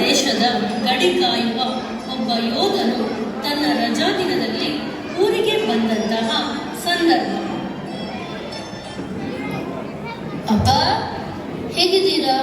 ದೇಶದ ಗಡಿ ಕಾಯುವ ಒಬ್ಬ ಯೋಧನು ತನ್ನ ರಜಾದಿನದಲ್ಲಿ ಊರಿಗೆ ಬಂದಂತಹ ಸಂದರ್ಭ. ಅಪ್ಪ, ಹೇಗಿದ್ದೀರಾ?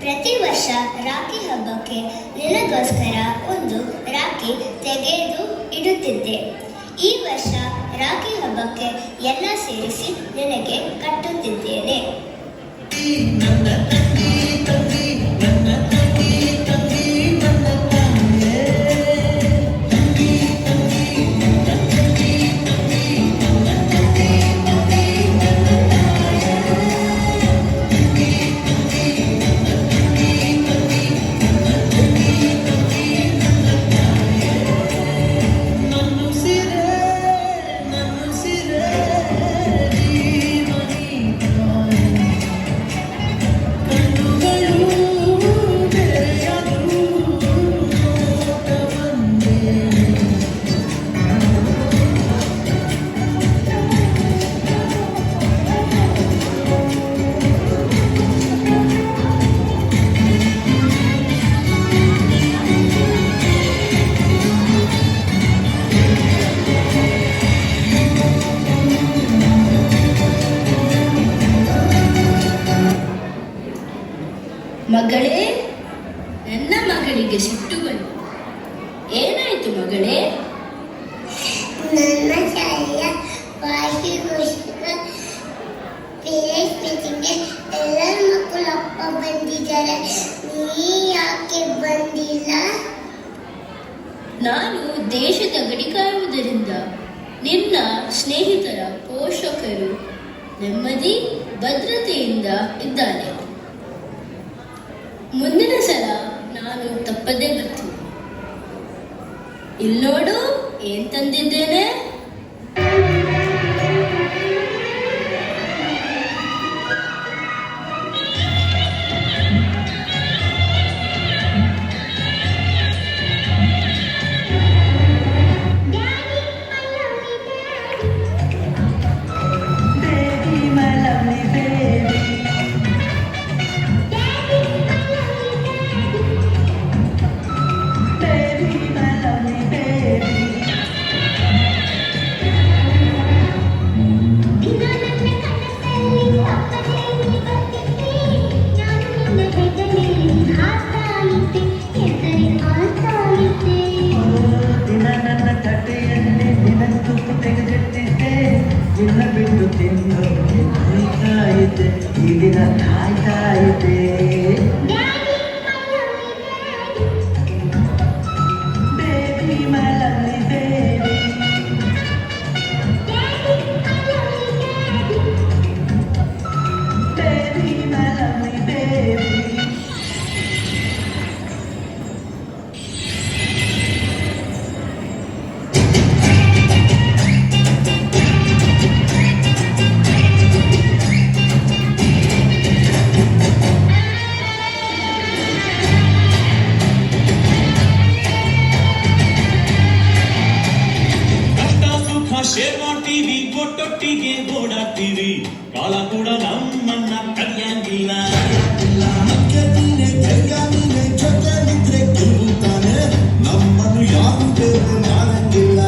ಪ್ರತಿ ವರ್ಷ ರಾಖಿ ಹಬ್ಬಕ್ಕೆ ನಿನಗೋಸ್ಕರ ಒಂದು ರಾಖಿ ತೆಗೆದು ಇಡುತ್ತಿದ್ದೆ. ಈ ವರ್ಷ ರಾಖಿ ಹಬ್ಬಕ್ಕೆ ಎಲ್ಲ ಸೇರಿಸಿ ನಿನಗೆ ಕಟ್ಟುತ್ತಿದ್ದೇನೆ. ಮಗಳೇ, ನನ್ನ ಮಗಳಿಗೆ ಸಿಟ್ಟು ಬಂತು. ಏನಾಯ್ತು ಮಗಳೇ? ನನ್ನ ಶಾಲೆಯ ವಾರ್ಷಿಕೋತ್ಸವ ಪೇರೆಂಟ್ಸ್ ಮೀಟಿಂಗ್ಗೆ ಎಲ್ಲರ ಮಕ್ಕಳು ಅಪ್ಪ ಬಂದಿದ್ದಾರೆ. ನೀ ಯಾಕೆ ಬಂದಿಲ್ಲ? ನಾನು ದೇಶದ ಗಡಿ ಕಾಯುವುದರಿಂದ ನಿನ್ನ ಸ್ನೇಹಿತರ ಪೋಷಕರು ನೆಮ್ಮದಿ ಭದ್ರತೆಯಿಂದ ಇದ್ದಾರೆ. ಮುಂದಿನ ಸಲ ನಾನು ತಪ್ಪದೇ ಬರ್ತೀನಿ. ಇಲ್ಲೋಡು, ಏನ್ ತಂದಿದ್ದೇನೆ. ನಿನ್ನ ಬಿಟ್ಟು ತಿನ್ನು ಈ ದಿನ ಕಾಯ್ತಾ ಇದ್ದೆ. Baby my lovely baby, baby my lovely baby. Share ಮಾಡ್ತೀವಿ, ಒಟ್ಟೊಟ್ಟಿಗೆ ಓಡಾಡ್ತೀವಿ, ಕಾಲ ಕೂಡ ನಮ್ಮನ್ನ ಕಡಿಯಂಗಿಲ್ಲ. ನಮ್ಮನ್ನು ಯಾರು ಬೇರು ಮಾಡಂಗಿಲ್ಲ.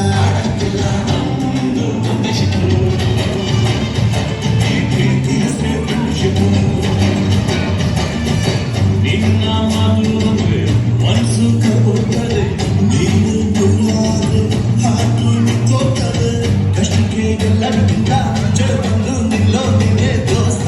ನಿನ್ನ ಮಾತು ಅಂದ್ರೆ ಮನಸ್ಸು ಕೊಡ್ತದೆ, ನೀನು ಹಾಕಿ ಕೊಡ್ತದೆ. ಕಷ್ಟಕ್ಕೆ ಎಲ್ಲರಿಗಿಂತ ಮುಂಚೆ ಬಂದು ನಿಲ್ಲೋ ನಿನ್ನೆ ದೋಸ್ತ.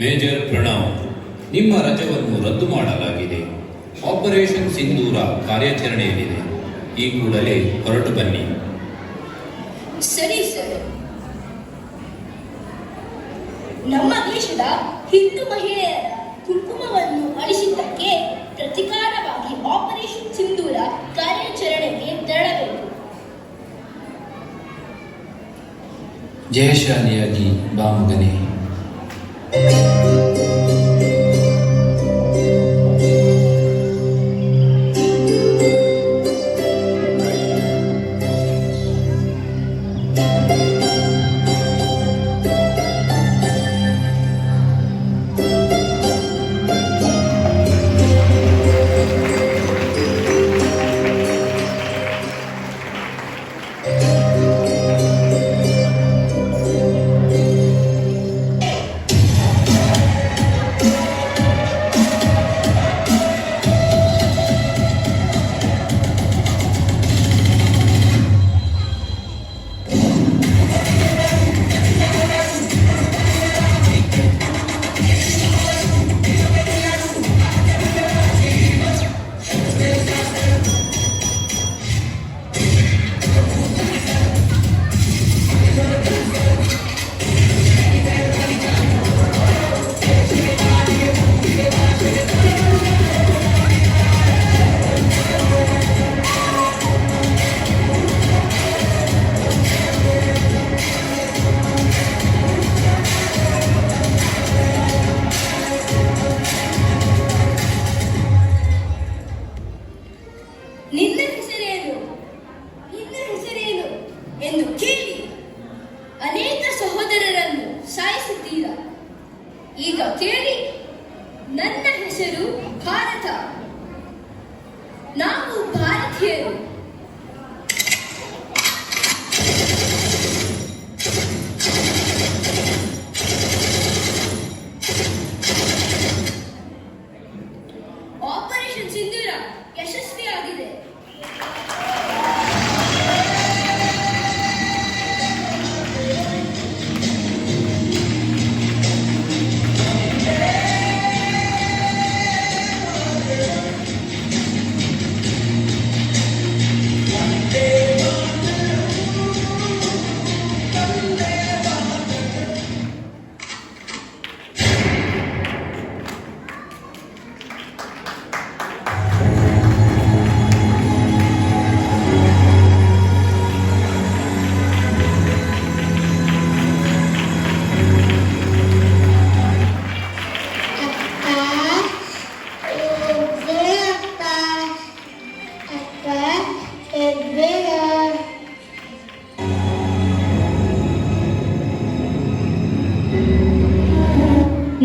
ಮೇಜರ್ ಪ್ರಣವ್, ನಿಮ್ಮ ರಜವನ್ನು ರದ್ದು ಮಾಡಲಾಗಿದೆ. ಆಪರೇಷನ್ ಸಿಂಧೂರ ಕಾರ್ಯಾಚರಣೆಯಲ್ಲಿದೆ. ಈ ಕೂಡಲೇ ಹೊರಟು ಬನ್ನಿ. ಸರಿ ಸರ್. ನಮ್ಮ ದೇಶದ ಹಿಂದೂ ಮಹಿಳೆಯರ ಕುಂಕುಮವನ್ನು ಅಳಿಸಿದ್ದಕ್ಕೆ ಪ್ರತಿಕಾರವಾಗಿ ಆಪರೇಷನ್ ಸಿಂಧೂರ ಕಾರ್ಯಾಚರಣೆಗೆ ತೆರಳಬೇಕು. ಜಯಶಾಲಿಯಾಗಿ ಬಾ ಮಗನೇ. ಎಂದು ಕೇಳಿ ಅನೇಕ ಸಹೋದರರನ್ನು ಸಾಯಿಸಿದ್ದೀರಾ. ಈಗ ಕೇಳಿ, ನನ್ನ ಹೆಸರು ಭಾರತ. ನಾವು ಭಾರತೀಯರು. ಆಪರೇಷನ್ ಸಿಂಧೂರ ಯಶಸ್ವಿಯಾಗಿದೆ.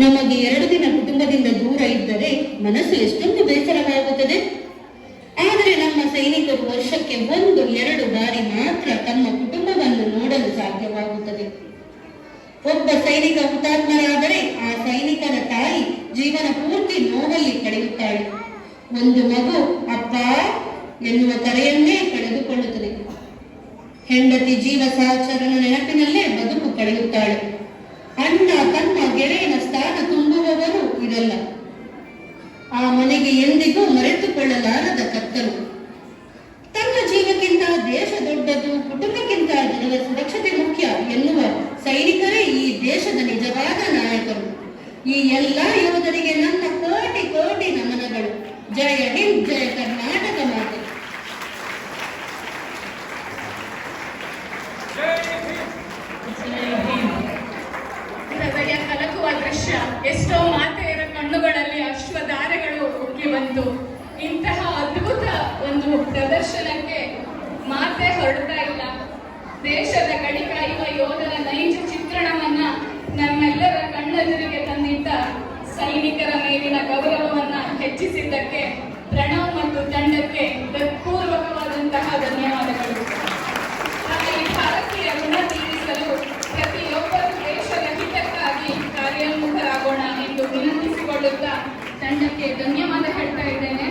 ನಮಗೆ 2 ದಿನ ಕುಟುಂಬದಿಂದ ದೂರ ಇದ್ದರೆ ಮನಸ್ಸು ಎಷ್ಟೊಂದು ಬೇಸರವಾಗುತ್ತದೆ. ಆದರೆ ನಮ್ಮ ಸೈನಿಕರು ವರ್ಷಕ್ಕೆ 1-2 ಬಾರಿ ಮಾತ್ರ ತಮ್ಮ ಕುಟುಂಬವನ್ನು ನೋಡಲು ಸಾಧ್ಯವಾಗುತ್ತದೆ. ಒಬ್ಬ ಸೈನಿಕ ಹುತಾತ್ಮರಾದರೆ ಆ ಸೈನಿಕನ ತಾಯಿ ಜೀವನ ಪೂರ್ತಿ ನೋವಲ್ಲಿ ಕಳೆಯುತ್ತಾಳೆ. ಒಂದು ಮಗು ಅಪ್ಪ ಎನ್ನುವ ಕರೆಯನ್ನೇ ಕಳೆದುಕೊಳ್ಳುತ್ತದೆ. ಹೆಂಡತಿ ಜೀವ ಸಹಚರನ ನೆನಪಿನಲ್ಲೇ ಬದುಕು ಕಳೆಯುತ್ತಾಳೆ. ಅಣ್ಣ ತನ್ನ ಗೆಳೆಯನ ಸ್ಥಾನ ತುಂಬುವವರು ಇದಲ್ಲ. ಆ ಮನೆಗೆ ಎಂದಿಗೂ ಮರೆತುಕೊಳ್ಳಲಾರದ ಕತ್ತಲು. ತನ್ನ ಜೀವಕ್ಕಿಂತ ದೇಶ ದೊಡ್ಡದು, ಕುಟುಂಬಕ್ಕಿಂತ ಜನರ ಸುರಕ್ಷತೆ ಮುಖ್ಯ ಎನ್ನುವ ಸೈನಿಕರೇ ಈ ದೇಶದ ನಿಜವಾದ ನಾಯಕರು. ಈ ಎಲ್ಲ ಯೋಧರಿಗೆ ನನ್ನ ಕೋಟಿ ಕೋಟಿ ನಮನಗಳು. ಜಯ ಹಿಂದ್, ಜಯ ಕರ್ನಾಟಕ ಮಾತೆ. ಹೃದಯ ಕಲಕುವ ದೃಶ್ಯ. ಎಷ್ಟೋ ಮಾತೆಯರ ಕಣ್ಣುಗಳಲ್ಲಿ ಅಶ್ವಧಾರೆಗಳು ಉಕ್ಕಿ ಬಂತು. ಇಂತಹ ಅದ್ಭುತ ಒಂದು ಪ್ರದರ್ಶನಕ್ಕೆ ಮಾತೆ ಹೊರಡ್ತಾ ಇಲ್ಲ. ದೇಶದ ಗಡಿ ಕಾಯುವ ಯೋಧನ ನೈಜ ಚಿತ್ರಣವನ್ನ ನಮ್ಮೆಲ್ಲರ ಕಣ್ಣೆದುರಿಗೆ ತಂದಿದ್ದ ಸೈನಿಕರ ಮೇಲಿನ ಗೌರವವನ್ನ ಹೆಚ್ಚಿಸಿದ್ದಕ್ಕೆ ಪ್ರಣವ್ ಮತ್ತು ತಂಡಕ್ಕೆ ಹೃತ್ಪೂರ್ವಕವಾದಂತಹ ಧನ್ಯವಾದಗಳು. ಹಾಗೆ ಭಾರತೀಯ ಋಣ ತೀರಿಸಲು ಪ್ರತಿಯೊಬ್ಬರು ದೇಶದ ಹಿತಕ್ಕಾಗಿ ಕಾರ್ಯೋನ್ಮುಖರಾಗೋಣ ಎಂದು ವಿನಂತಿಸಿಕೊಳ್ಳುತ್ತಾ ತಂಡಕ್ಕೆ ಧನ್ಯವಾದ ಹೇಳ್ತಾ ಇದ್ದೇನೆ.